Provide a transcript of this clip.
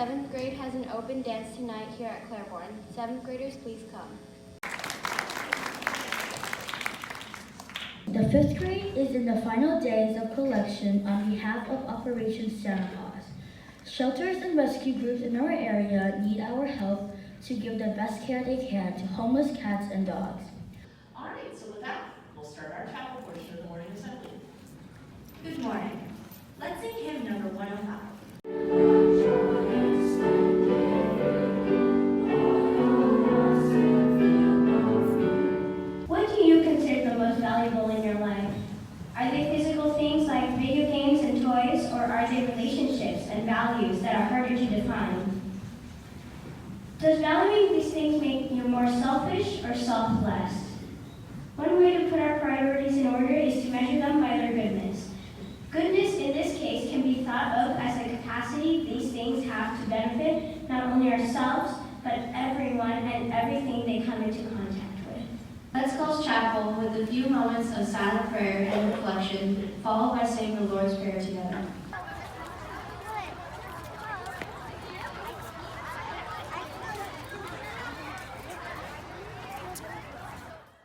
7th grade has an open dance tonight here at Clairbourn. 7th graders, please come. The 5th grade is in the final days of collection on behalf of Operation Santa Claus. Shelters and rescue groups in our area need our help to give the best care they can to homeless cats and dogs. All right, so with that, we'll start our chapel portion of the morning assembly. Good morning. Let's sing hymn number 105. What do you consider the most valuable in your life? Are they physical things like video games and toys, or are they relationships and values that are harder to define? Does valuing these things make you more selfish or selfless? One way to put our priorities in order is to measure them by their goodness. Goodness in this case can be thought of as the capacity these things have to benefit not only ourselves, but everyone and everything they come into contact with. Let's close chapel with a few moments of silent prayer and reflection, followed by saying the Lord's Prayer together.